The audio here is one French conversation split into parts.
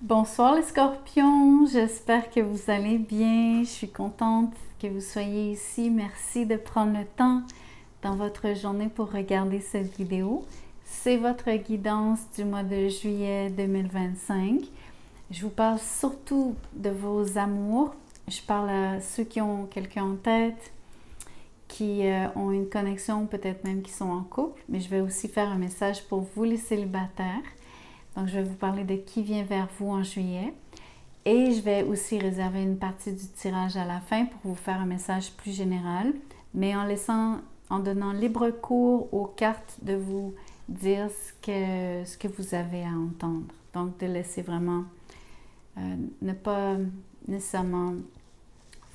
Bonsoir les scorpions, j'espère que vous allez bien. Je suis contente que vous soyez ici. Merci de prendre le temps dans votre journée pour regarder cette vidéo. C'est votre guidance du mois de juillet 2025. Je vous parle surtout de vos amours. Je parle à ceux qui ont quelqu'un en tête, qui ont une connexion, peut-être même qui sont en couple, mais je vais aussi faire un message pour vous les célibataires. Donc, je vais vous parler de qui vient vers vous en juillet. Et je vais aussi réserver une partie du tirage à la fin pour vous faire un message plus général, mais en donnant libre cours aux cartes de vous dire ce que vous avez à entendre. Donc, de laisser vraiment, ne pas nécessairement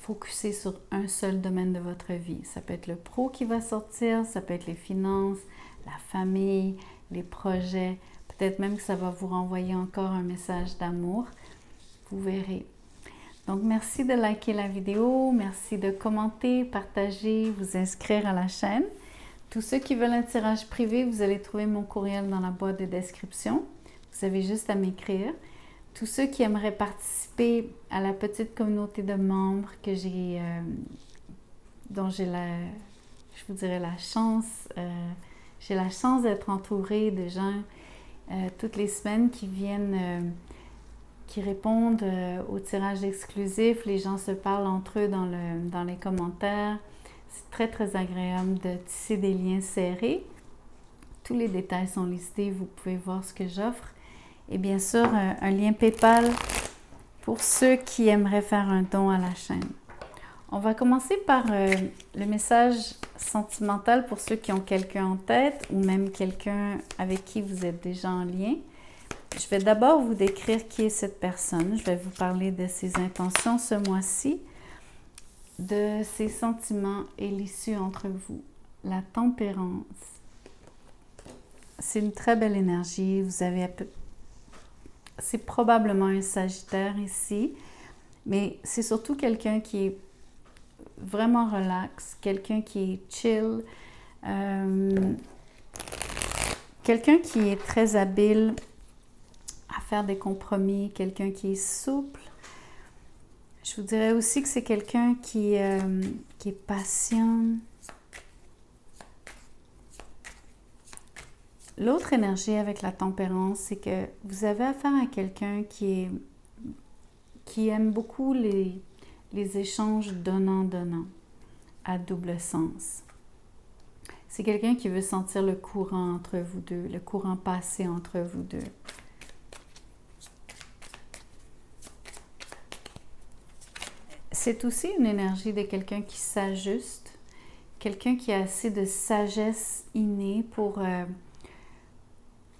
focuser sur un seul domaine de votre vie. Ça peut être le pro qui va sortir, ça peut être les finances, la famille, les projets. Peut-être même que ça va vous renvoyer encore un message d'amour. Vous verrez. Donc, merci de liker la vidéo. Merci de commenter, partager, vous inscrire à la chaîne. Tous ceux qui veulent un tirage privé, vous allez trouver mon courriel dans la boîte de description. Vous avez juste à m'écrire. Tous ceux qui aimeraient participer à la petite communauté de membres que dont j'ai je vous dirais la chance, j'ai la chance d'être entourée de gens toutes les semaines qui viennent, qui répondent au tirage exclusif. Les gens se parlent entre eux dans les commentaires. C'est très, très agréable de tisser des liens serrés. Tous les détails sont listés. Vous pouvez voir ce que j'offre. Et bien sûr, un lien PayPal pour ceux qui aimeraient faire un don à la chaîne. On va commencer par le message sentimental pour ceux qui ont quelqu'un en tête ou même quelqu'un avec qui vous êtes déjà en lien. Je vais d'abord vous décrire qui est cette personne. Je vais vous parler de ses intentions ce mois-ci, de ses sentiments et l'issue entre vous. La tempérance. C'est une très belle énergie. C'est probablement un Sagittaire ici, mais c'est surtout quelqu'un qui est vraiment relax, quelqu'un qui est chill, quelqu'un qui est très habile à faire des compromis, quelqu'un qui est souple. Je vous dirais aussi que c'est quelqu'un qui est patient. L'autre énergie avec la tempérance, c'est que vous avez affaire à quelqu'un qui aime beaucoup les échanges donnant-donnant, à double sens. C'est quelqu'un qui veut sentir le courant entre vous deux, le courant passé entre vous deux. C'est aussi une énergie de quelqu'un qui s'ajuste, quelqu'un qui a assez de sagesse innée pour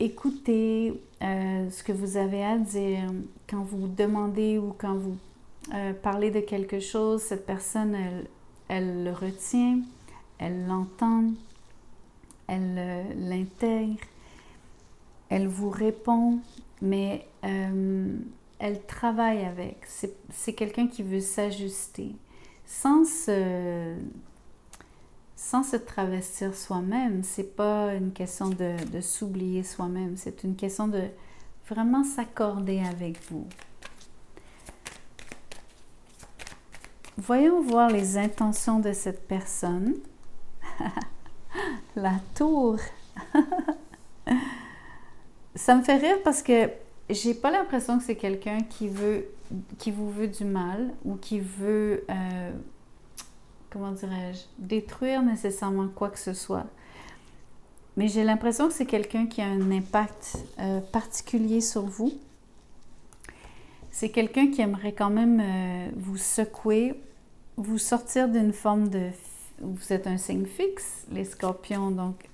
écouter ce que vous avez à dire. Quand vous demandez ou quand vous parlez de quelque chose, cette personne, elle le retient, elle l'entend, elle l'intègre, elle vous répond, mais elle travaille avec. C'est quelqu'un qui veut s'ajuster sans se travestir soi-même. C'est pas une question de s'oublier soi-même, c'est une question de vraiment s'accorder avec vous. Voyons voir les intentions de cette personne. La tour. Ça me fait rire parce que j'ai pas l'impression que c'est quelqu'un qui vous veut du mal ou qui veut, comment dirais-je, détruire nécessairement quoi que ce soit. Mais j'ai l'impression que c'est quelqu'un qui a un impact particulier sur vous. C'est quelqu'un qui aimerait quand même vous secouer, vous sortir d'une forme de... Vous êtes un signe fixe, les scorpions, donc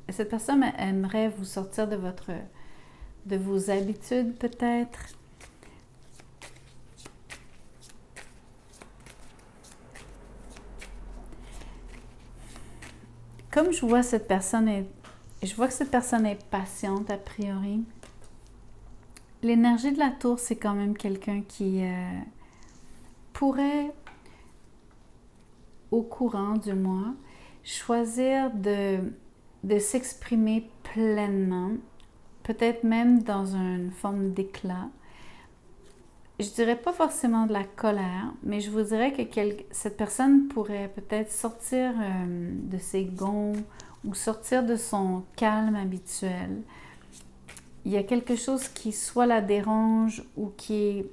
cette personne aimerait vous sortir de vos habitudes peut-être. Comme je vois que cette personne est patiente a priori. L'énergie de la tour, c'est quand même quelqu'un qui pourrait, au courant du mois, choisir de s'exprimer pleinement, peut-être même dans une forme d'éclat. je dirais pas forcément de la colère, mais je vous dirais que cette personne pourrait peut-être sortir de ses gonds ou sortir de son calme habituel. Il y a quelque chose qui soit la dérange ou qui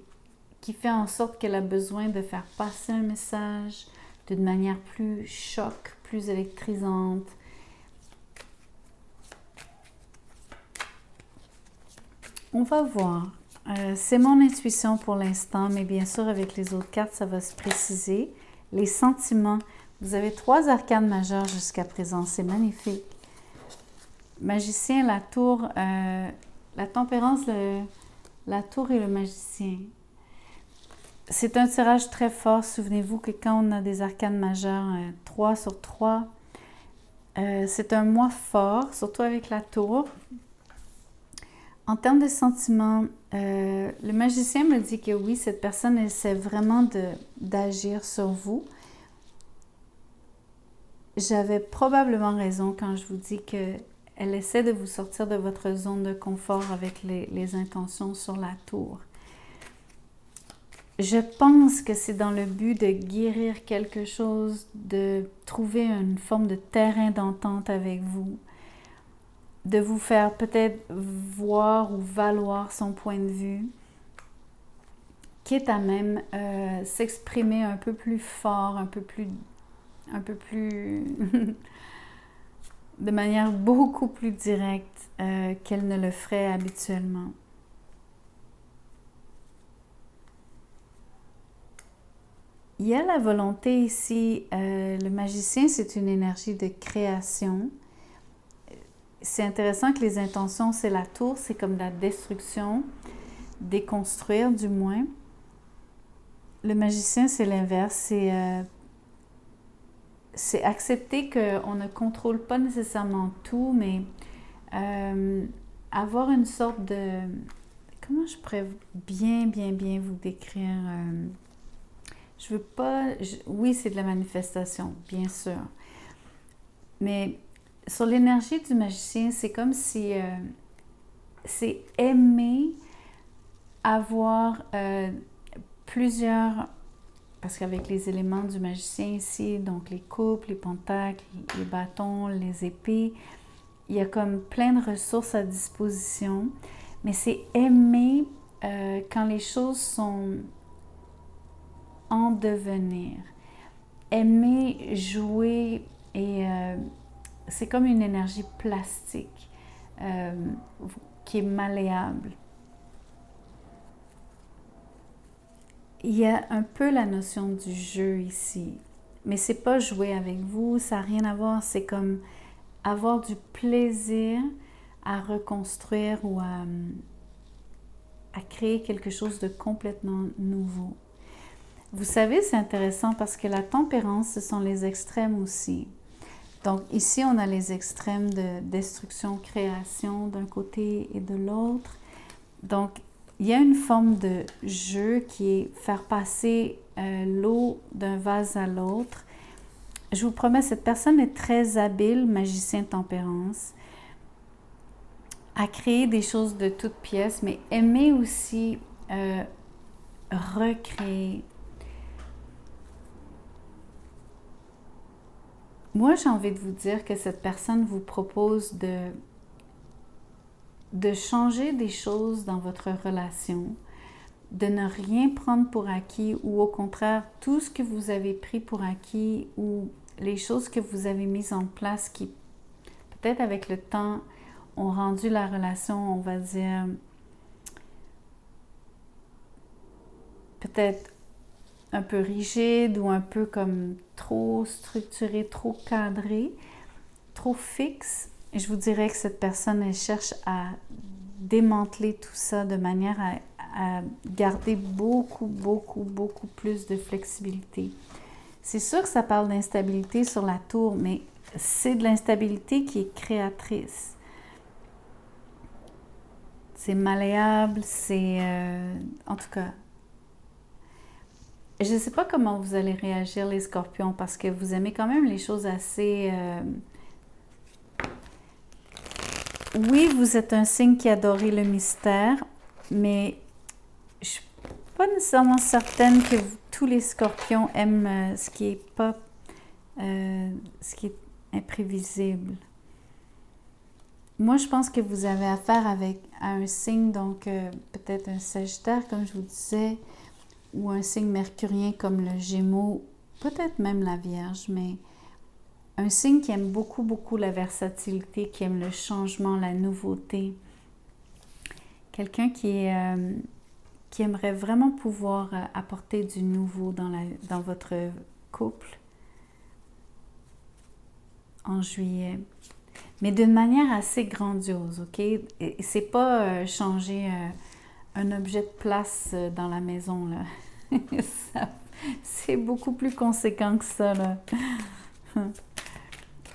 fait en sorte qu'elle a besoin de faire passer un message d'une manière plus choc, plus électrisante. On va voir. C'est mon intuition pour l'instant, mais bien sûr, avec les autres cartes, ça va se préciser. Les sentiments. Vous avez 3 arcanes majeures jusqu'à présent. C'est magnifique. Magicien, la tour, la tempérance, la tour et le magicien. C'est un tirage très fort. Souvenez-vous que quand on a des arcanes majeures, 3 sur 3, c'est un mois fort, surtout avec la tour. En termes de sentiments, le magicien me dit que oui, cette personne essaie vraiment d'agir sur vous. J'avais probablement raison quand je vous dis qu'elle essaie de vous sortir de votre zone de confort avec les intentions sur la tour. Je pense que c'est dans le but de guérir quelque chose, de trouver une forme de terrain d'entente avec vous, de vous faire peut-être voir ou valoir son point de vue, quitte à même s'exprimer un peu plus fort, un peu plus de manière beaucoup plus directe qu'elle ne le ferait habituellement. Il y a la volonté ici, le magicien, c'est une énergie de création. C'est intéressant que les intentions, c'est la tour, c'est comme la destruction, déconstruire du moins. Le magicien, c'est l'inverse, c'est accepter qu'on ne contrôle pas nécessairement tout, mais avoir une sorte de... Comment je pourrais bien vous décrire? Je veux pas... oui, c'est de la manifestation, bien sûr. Mais sur l'énergie du magicien, c'est comme si... c'est aimer avoir plusieurs... Parce qu'avec les éléments du magicien ici, donc les coupes, les pentacles, les bâtons, les épées, il y a comme plein de ressources à disposition. Mais c'est aimer quand les choses sont en devenir. Aimer jouer et c'est comme une énergie plastique qui est malléable. Il y a un peu la notion du jeu ici, mais c'est pas jouer avec vous, ça n'a rien à voir, c'est comme avoir du plaisir à reconstruire ou à créer quelque chose de complètement nouveau. Vous savez, c'est intéressant parce que la tempérance, ce sont les extrêmes aussi. Donc ici, on a les extrêmes de destruction, création d'un côté et de l'autre. Donc, il y a une forme de jeu qui est faire passer l'eau d'un vase à l'autre. Je vous promets, cette personne est très habile, magicien tempérance, à créer des choses de toutes pièces, mais aimer aussi recréer. Moi, j'ai envie de vous dire que cette personne vous propose de changer des choses dans votre relation, de ne rien prendre pour acquis ou au contraire, tout ce que vous avez pris pour acquis ou les choses que vous avez mises en place qui, peut-être avec le temps, ont rendu la relation, on va dire, peut-être un peu rigide ou un peu comme trop structurée, trop cadrée, trop fixe. Et je vous dirais que cette personne, elle cherche à démanteler tout ça de manière à garder beaucoup plus de flexibilité. C'est sûr que ça parle d'instabilité sur la tour, mais c'est de l'instabilité qui est créatrice. C'est malléable, c'est... en tout cas, je ne sais pas comment vous allez réagir les scorpions parce que vous aimez quand même les choses assez... Oui, vous êtes un signe qui adorait le mystère, mais je ne suis pas nécessairement certaine que tous les scorpions aiment ce qui est pas, ce qui est imprévisible. Moi, je pense que vous avez affaire à un signe, donc peut-être un Sagittaire, comme je vous disais, ou un signe mercurien comme le Gémeaux, peut-être même la Vierge, mais un signe qui aime beaucoup, beaucoup la versatilité, qui aime le changement, la nouveauté. Quelqu'un qui aimerait vraiment pouvoir apporter du nouveau dans votre couple en juillet. Mais d'une manière assez grandiose, OK? Et c'est pas changer un objet de place dans la maison, là. C'est beaucoup plus conséquent que ça, là.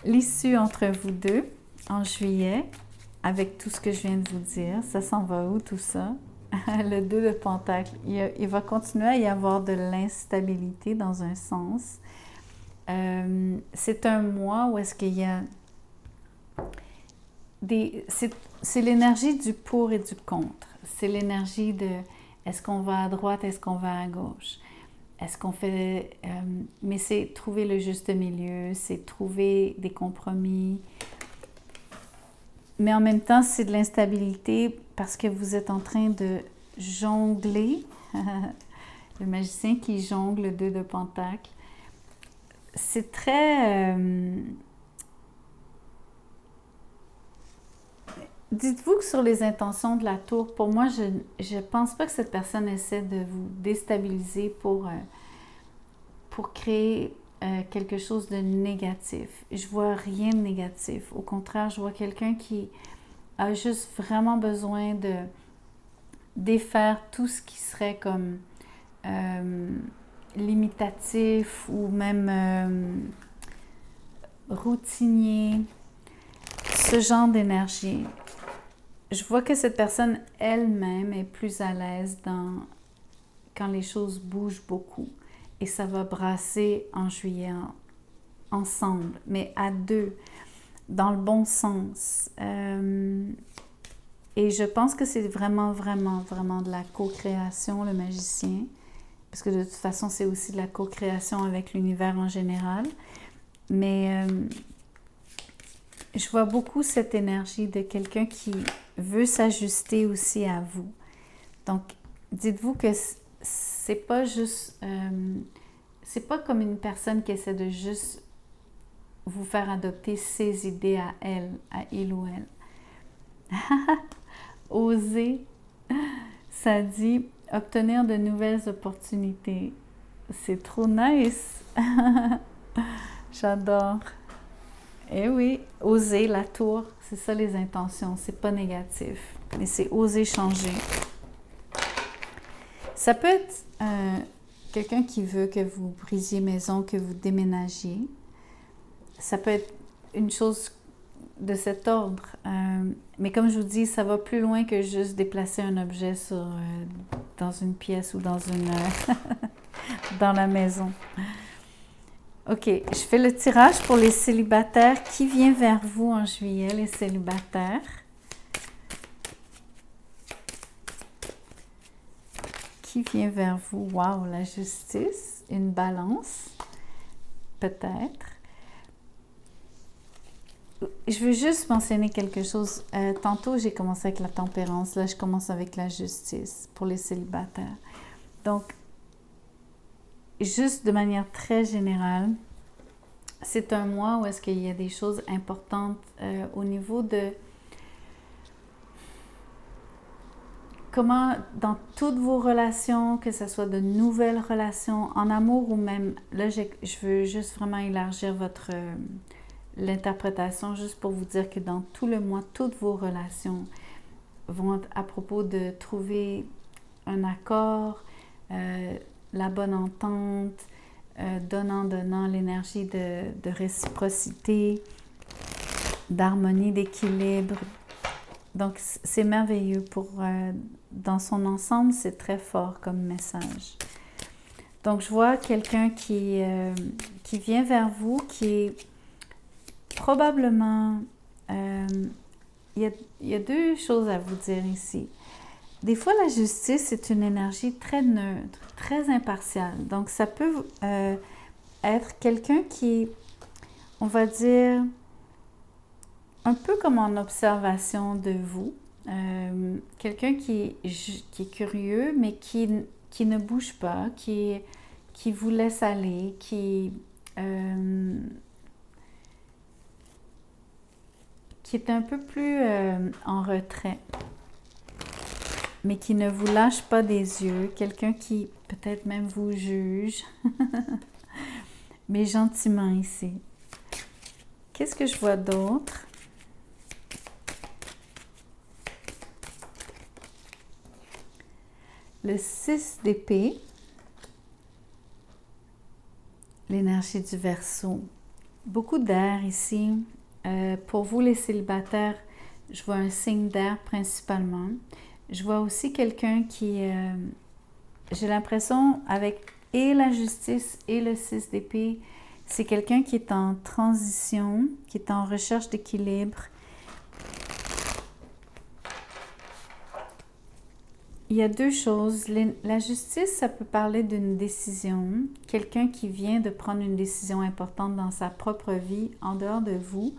L'issue entre vous deux, en juillet, avec tout ce que je viens de vous dire, ça s'en va où tout ça? Le 2 de Pentacle. Il va continuer à y avoir de l'instabilité dans un sens. C'est un mois où est-ce qu'il y a c'est l'énergie du pour et du contre. C'est l'énergie de est-ce qu'on va à droite, est-ce qu'on va à gauche. Est-ce qu'on fait... mais c'est trouver le juste milieu, c'est trouver des compromis. Mais en même temps, c'est de l'instabilité parce que vous êtes en train de jongler. Le magicien qui jongle le 2 de Pentacle. C'est très... Dites-vous que sur les intentions de la tour, pour moi, je ne pense pas que cette personne essaie de vous déstabiliser pour créer quelque chose de négatif. Je vois rien de négatif. Au contraire, je vois quelqu'un qui a juste vraiment besoin de défaire tout ce qui serait comme limitatif ou même routinier. Ce genre d'énergie. Je vois que cette personne elle-même est plus à l'aise quand les choses bougent beaucoup. Et ça va brasser en juillet ensemble, mais à deux, dans le bon sens. Et je pense que c'est vraiment, vraiment, vraiment de la co-création, le magicien. Parce que de toute façon, c'est aussi de la co-création avec l'univers en général. Mais je vois beaucoup cette énergie de quelqu'un qui veut s'ajuster aussi à vous. Donc, dites-vous que c'est pas juste... c'est pas comme une personne qui essaie de juste vous faire adopter ses idées à elle, à il ou elle. Oser, ça dit obtenir de nouvelles opportunités. C'est trop nice! J'adore! Eh oui, oser la tour, c'est ça les intentions, c'est pas négatif, mais c'est oser changer. Ça peut être quelqu'un qui veut que vous brisiez maison, que vous déménagiez. Ça peut être une chose de cet ordre, mais comme je vous dis, ça va plus loin que juste déplacer un objet dans une pièce ou dans dans la maison. OK, je fais le tirage pour les célibataires. Qui vient vers vous en juillet, les célibataires? Qui vient vers vous? Wow, la justice, une balance, peut-être. Je veux juste mentionner quelque chose. Tantôt, j'ai commencé avec la tempérance. Là, je commence avec la justice pour les célibataires. Donc, juste de manière très générale, c'est un mois où est-ce qu'il y a des choses importantes au niveau de comment, dans toutes vos relations, que ce soit de nouvelles relations, en amour ou même, là, je veux juste vraiment élargir l'interprétation, juste pour vous dire que dans tout le mois, toutes vos relations vont être à propos de trouver un accord, la bonne entente, donnant, l'énergie de réciprocité, d'harmonie, d'équilibre. Donc, c'est merveilleux dans son ensemble, c'est très fort comme message. Donc, je vois quelqu'un qui vient vers vous, qui est probablement... il y a deux choses à vous dire ici. des fois, la justice est une énergie très neutre, très impartiale. Donc, ça peut être quelqu'un qui, on va dire, un peu comme en observation de vous. Quelqu'un qui est curieux, mais qui ne bouge pas, qui vous laisse aller, qui est un peu plus en retrait, mais qui ne vous lâche pas des yeux. Quelqu'un qui peut-être même vous juge, mais gentiment ici. Qu'est-ce que je vois d'autre? Le 6 d'épée, l'énergie du Verseau. Beaucoup d'air ici. Pour vous, les célibataires, je vois un signe d'air principalement. Je vois aussi quelqu'un qui, j'ai l'impression, avec et la justice et le 6 d'épée, c'est quelqu'un qui est en transition, qui est en recherche d'équilibre. Il y a deux choses. La justice, ça peut parler d'une décision. Quelqu'un qui vient de prendre une décision importante dans sa propre vie, en dehors de vous.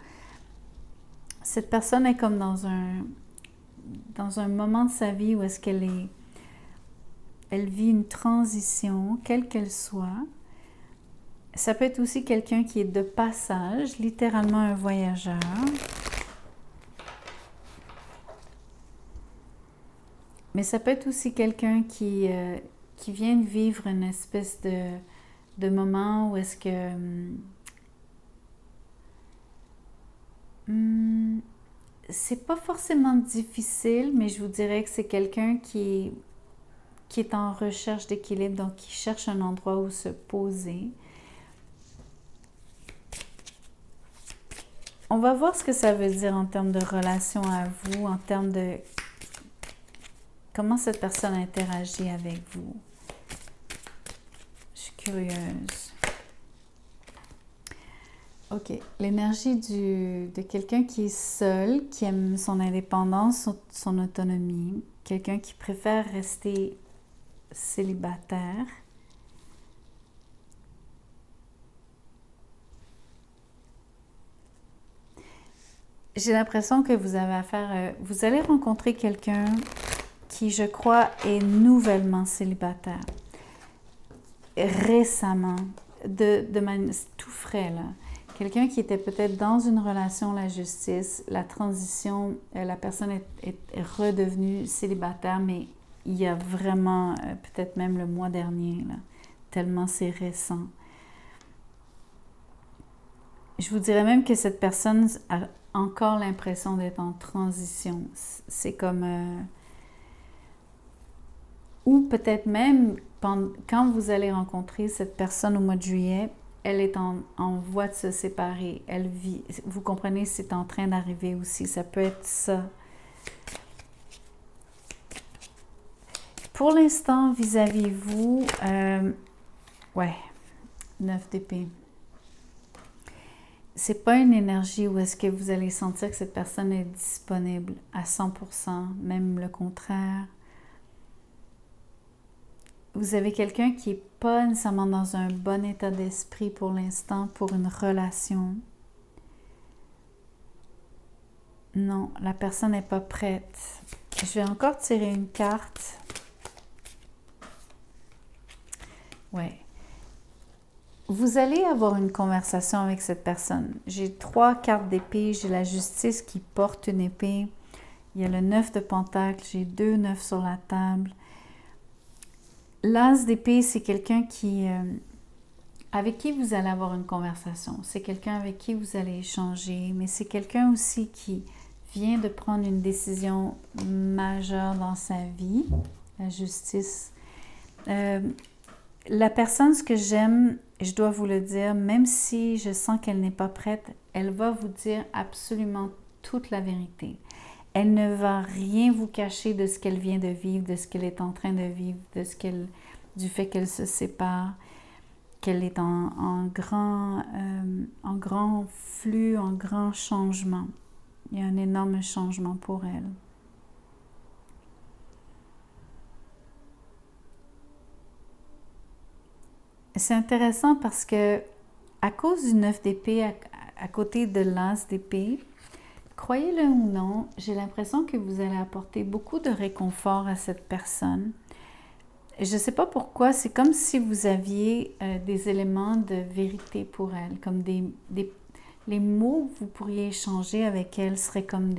Cette personne est comme dans un moment de sa vie où est-ce elle vit une transition, quelle qu'elle soit. Ça peut être aussi quelqu'un qui est de passage, littéralement un voyageur. Mais ça peut être aussi quelqu'un qui vient de vivre une espèce de moment où est-ce que c'est pas forcément difficile, mais je vous dirais que c'est quelqu'un qui est en recherche d'équilibre, donc qui cherche un endroit où se poser. On va voir ce que ça veut dire en termes de relation à vous, en termes de comment cette personne interagit avec vous. Je suis curieuse. Ok, l'énergie de quelqu'un qui est seul, qui aime son indépendance, son autonomie, quelqu'un qui préfère rester célibataire. J'ai l'impression que vous avez affaire, vous allez rencontrer quelqu'un qui, je crois, est nouvellement célibataire, récemment, de manière tout frais, là. Quelqu'un qui était peut-être dans une relation, la justice, la transition, la personne est redevenue célibataire, mais il y a vraiment, peut-être même le mois dernier, là, tellement c'est récent. Je vous dirais même que cette personne a encore l'impression d'être en transition. C'est comme... ou peut-être même, quand vous allez rencontrer cette personne au mois de juillet, elle est en voie de se séparer. Elle vit, vous comprenez, c'est en train d'arriver aussi. Ça peut être ça. Pour l'instant, vis-à-vis vous, ouais, 9 d'épée. C'est pas une énergie où est-ce que vous allez sentir que cette personne est disponible à 100%, même le contraire. Vous avez quelqu'un qui n'est pas nécessairement dans un bon état d'esprit pour l'instant pour une relation. Non, la personne n'est pas prête. Je vais encore tirer une carte. Ouais. Vous allez avoir une conversation avec cette personne. J'ai 3 cartes d'épée. J'ai la justice qui porte une épée. Il y a le 9 de pentacle. J'ai 2 9 sur la table. L'as d'épée, c'est quelqu'un avec qui vous allez avoir une conversation. C'est quelqu'un avec qui vous allez échanger, mais c'est quelqu'un aussi qui vient de prendre une décision majeure dans sa vie, la justice. La personne, ce que j'aime, je dois vous le dire, même si je sens qu'elle n'est pas prête, elle va vous dire absolument toute la vérité. Elle ne va rien vous cacher de ce qu'elle vient de vivre, de ce qu'elle est en train de vivre, du fait qu'elle se sépare, qu'elle est en grand flux, en grand changement. Il y a un énorme changement pour elle. c'est intéressant parce que à cause du 9 d'épée, à côté de l'as d'épée, croyez-le ou non, j'ai l'impression que vous allez apporter beaucoup de réconfort à cette personne. Je ne sais pas pourquoi, c'est comme si vous aviez des éléments de vérité pour elle, comme les mots que vous pourriez échanger avec elle seraient comme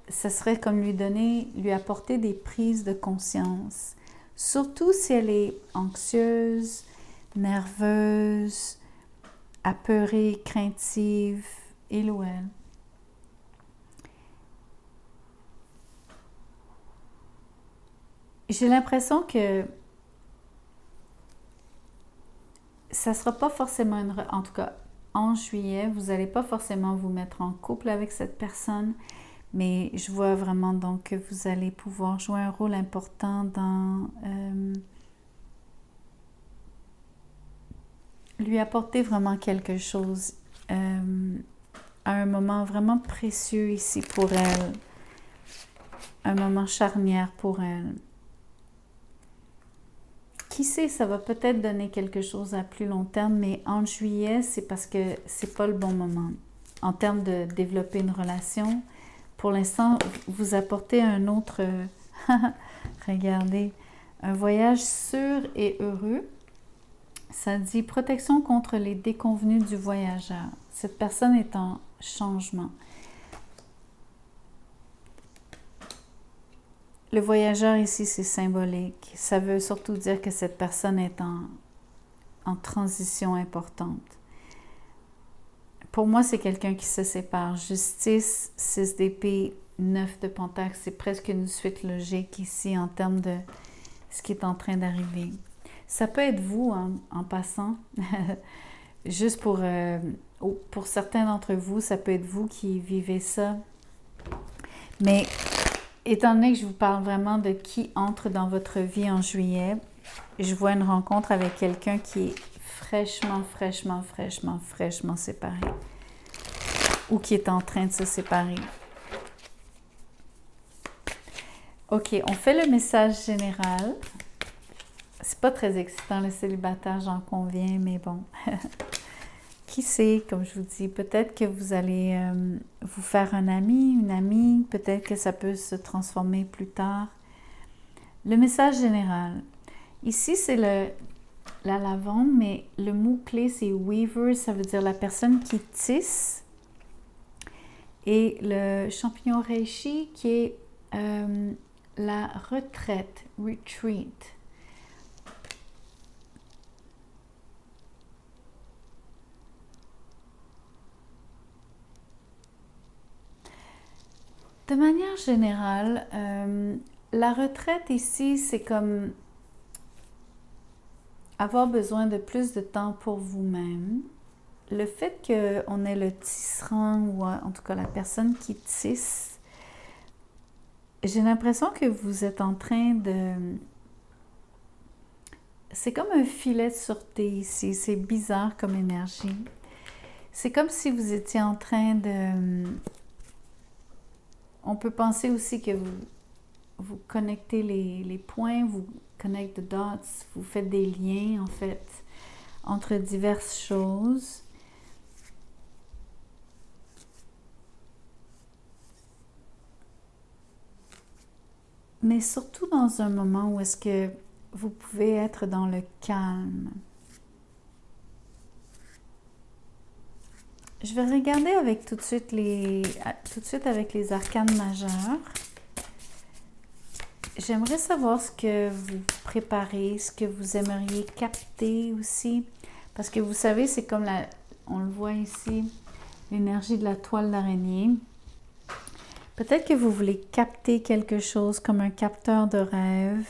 ce serait comme lui apporter des prises de conscience. Surtout si elle est anxieuse, nerveuse, apeurée, craintive, il ou elle. J'ai l'impression que ça ne sera pas forcément en tout cas en juillet, vous n'allez pas forcément vous mettre en couple avec cette personne, mais je vois vraiment donc que vous allez pouvoir jouer un rôle important dans lui apporter vraiment quelque chose à un moment vraiment précieux ici pour elle, un moment charnière pour elle. Qui sait, ça va peut-être donner quelque chose à plus long terme, mais en juillet, c'est parce que c'est pas le bon moment. En termes de développer une relation, pour l'instant, vous apportez un autre, regardez, un voyage sûr et heureux. Ça dit protection contre les déconvenues du voyageur. Cette personne est en changement. Le voyageur ici, c'est symbolique. Ça veut surtout dire que cette personne est en transition importante. Pour moi, c'est quelqu'un qui se sépare. Justice, 6 d'épée, 9 de pentacle, c'est presque une suite logique ici en termes de ce qui est en train d'arriver. Ça peut être vous, en passant, juste pour certains d'entre vous, ça peut être vous qui vivez ça. Mais étant donné que je vous parle vraiment de qui entre dans votre vie en juillet, je vois une rencontre avec quelqu'un qui est fraîchement séparé ou qui est en train de se séparer. Ok, on fait le message général. C'est pas très excitant le célibataire, j'en conviens, mais bon. Qui sait, comme je vous dis, peut-être que vous allez vous faire un ami, une amie, peut-être que ça peut se transformer plus tard. Le message général. Ici, c'est la lavande, mais le mot-clé, c'est weaver, ça veut dire la personne qui tisse. Et le champignon reishi, qui est la retraite, retreat. De manière générale, la retraite ici, c'est comme avoir besoin de plus de temps pour vous-même. Le fait qu'on ait le tisserand, ou en tout cas la personne qui tisse, j'ai l'impression que vous êtes en train de... C'est comme un filet de sûreté ici, c'est bizarre comme énergie. C'est comme si vous étiez en train de... On peut penser aussi que vous connectez les points, vous connectez the dots, vous faites des liens en fait entre diverses choses. Mais surtout dans un moment où est-ce que vous pouvez être dans le calme. Je vais regarder avec tout de suite avec les arcanes majeures. J'aimerais savoir ce que vous préparez, ce que vous aimeriez capter aussi. Parce que vous savez, c'est comme on le voit ici, l'énergie de la toile d'araignée. Peut-être que vous voulez capter quelque chose comme un capteur de rêve.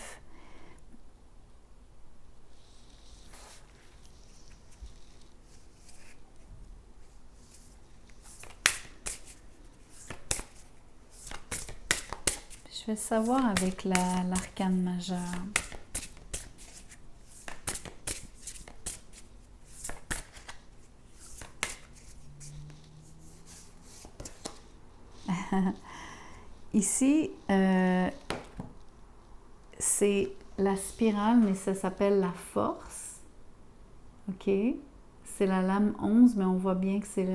Je vais savoir avec l'arcane majeure. Ici, c'est la spirale, mais ça s'appelle la force. OK? C'est la lame 11, mais on voit bien que c'est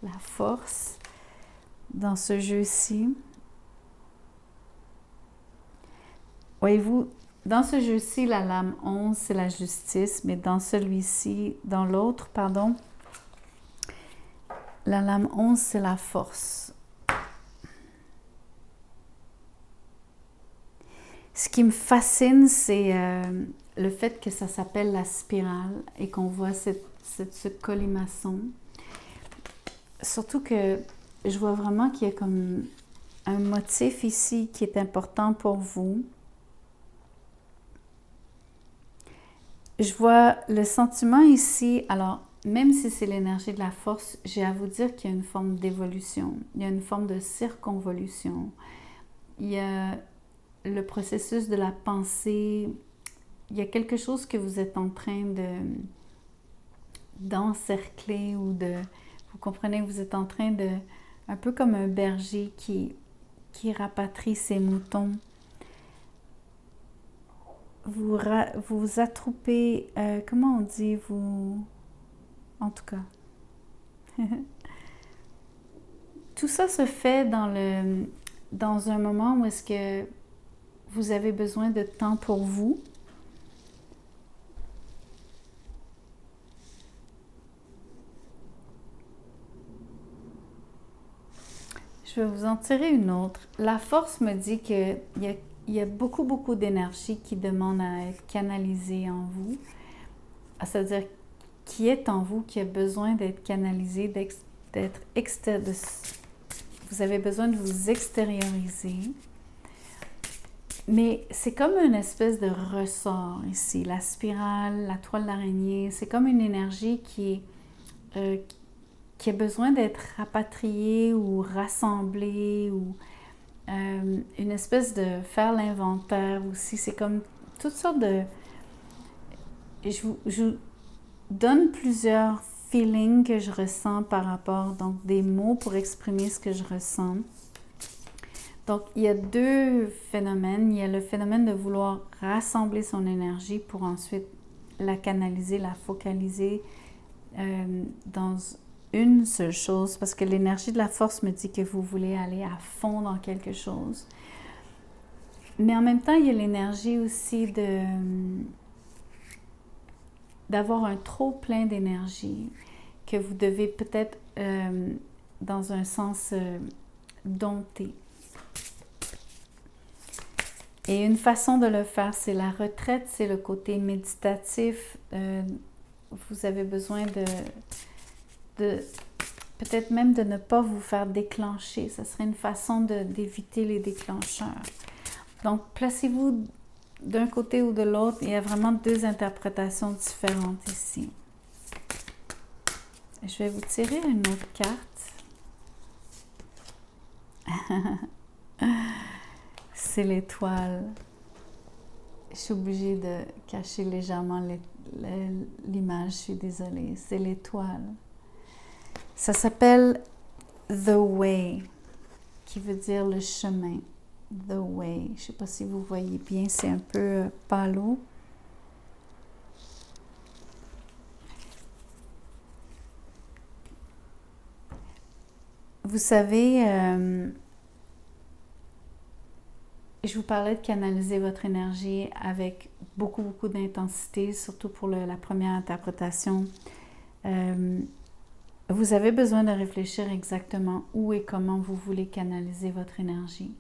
la force dans ce jeu-ci. Voyez-vous, dans ce jeu-ci, la lame 11, c'est la justice, mais dans celui-ci, dans l'autre, pardon, la lame 11, c'est la force. Ce qui me fascine, c'est le fait que ça s'appelle la spirale et qu'on voit ce colimaçon. Surtout que je vois vraiment qu'il y a comme un motif ici qui est important pour vous. Je vois le sentiment ici, alors même si c'est l'énergie de la force, j'ai à vous dire qu'il y a une forme d'évolution, il y a une forme de circonvolution, il y a le processus de la pensée, il y a quelque chose que vous êtes en train d'encercler ou vous comprenez, vous êtes en train de, un peu comme un berger qui rapatrie ses moutons. Vous attroupez, comment on dit, en tout cas. Tout ça se fait dans un moment où est-ce que vous avez besoin de temps pour vous. Je vais vous en tirer une autre. La force me dit qu'il y a beaucoup, beaucoup d'énergie qui demande à être canalisée en vous. C'est-à-dire qui est en vous, qui a besoin d'être canalisé, vous avez besoin de vous extérioriser. Mais c'est comme une espèce de ressort ici. La spirale, la toile d'araignée, c'est comme une énergie qui a besoin d'être rapatriée ou rassemblée ou une espèce de faire l'inventaire aussi. C'est comme toutes sortes de... Je vous donne plusieurs feelings que je ressens par rapport, donc des mots pour exprimer ce que je ressens. Donc, il y a deux phénomènes. Il y a le phénomène de vouloir rassembler son énergie pour ensuite la canaliser, la focaliser dans une seule chose, parce que l'énergie de la force me dit que vous voulez aller à fond dans quelque chose. Mais en même temps, il y a l'énergie aussi d'avoir un trop plein d'énergie que vous devez peut-être, dans un sens, dompter. Et une façon de le faire, c'est la retraite, c'est le côté méditatif. Vous avez besoin de peut-être même de ne pas vous faire déclencher. Ça serait une façon d'éviter les déclencheurs. Donc, placez-vous d'un côté ou de l'autre. Il y a vraiment deux interprétations différentes ici. Je vais vous tirer une autre carte. C'est l'étoile. Je suis obligée de cacher légèrement l'image, je suis désolée. C'est l'étoile. Ça s'appelle The Way, qui veut dire le chemin. The Way. Je ne sais pas si vous voyez bien, c'est un peu palo. Vous savez, je vous parlais de canaliser votre énergie avec beaucoup, beaucoup d'intensité, surtout pour la première interprétation. Vous avez besoin de réfléchir exactement où et comment vous voulez canaliser votre énergie.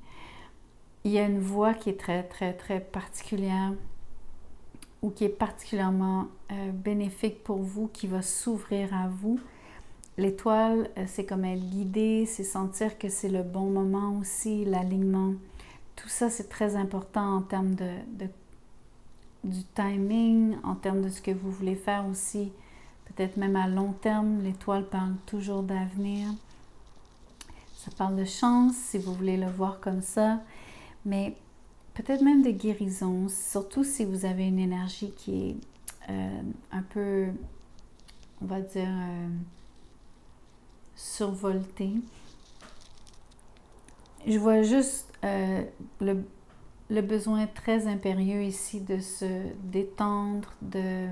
Il y a une voie qui est très, très, très particulière ou qui est particulièrement bénéfique pour vous, qui va s'ouvrir à vous. L'étoile, c'est comme être guidé, c'est sentir que c'est le bon moment aussi, l'alignement. Tout ça, c'est très important en termes du timing, en termes de ce que vous voulez faire aussi. Peut-être même à long terme, l'étoile parle toujours d'avenir. Ça parle de chance, si vous voulez le voir comme ça. Mais peut-être même de guérison, surtout si vous avez une énergie qui est un peu, on va dire, survoltée. Je vois juste le besoin très impérieux ici de se détendre, de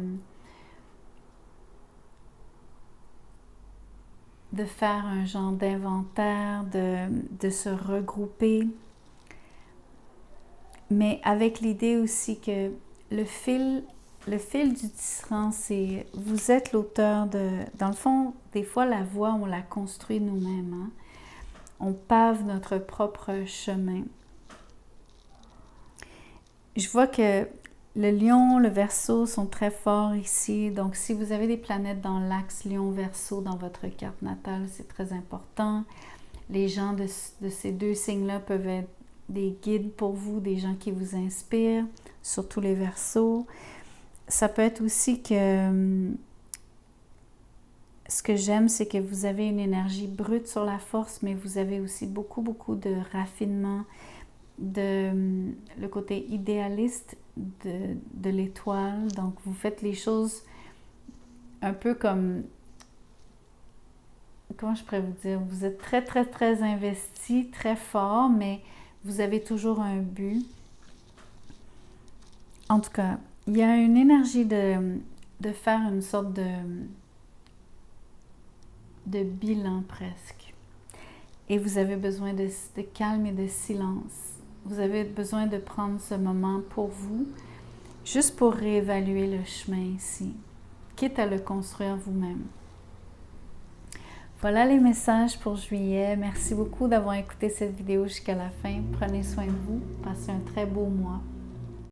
faire un genre d'inventaire, de se regrouper, mais avec l'idée aussi que le fil du tisserand, c'est vous êtes l'auteur de... Dans le fond, des fois, la voie, on la construit nous-mêmes. Hein? On pave notre propre chemin. Je vois que le lion, le verseau sont très forts ici. Donc, si vous avez des planètes dans l'axe lion-verseau dans votre carte natale, c'est très important. Les gens de ces deux signes-là peuvent être des guides pour vous, des gens qui vous inspirent, surtout les verseaux. Ça peut être aussi que ce que j'aime, c'est que vous avez une énergie brute sur la force, mais vous avez aussi beaucoup de raffinement, le côté idéaliste de l'étoile. Donc, vous faites les choses un peu comme... Comment je pourrais vous dire? Vous êtes très investi, très fort, mais vous avez toujours un but. En tout cas, il y a une énergie de faire une sorte de bilan presque. Et vous avez besoin de calme et de silence. Vous avez besoin de prendre ce moment pour vous, juste pour réévaluer le chemin ici, quitte à le construire vous-même. Voilà les messages pour juillet. Merci beaucoup d'avoir écouté cette vidéo jusqu'à la fin. Prenez soin de vous. Passez un très beau mois.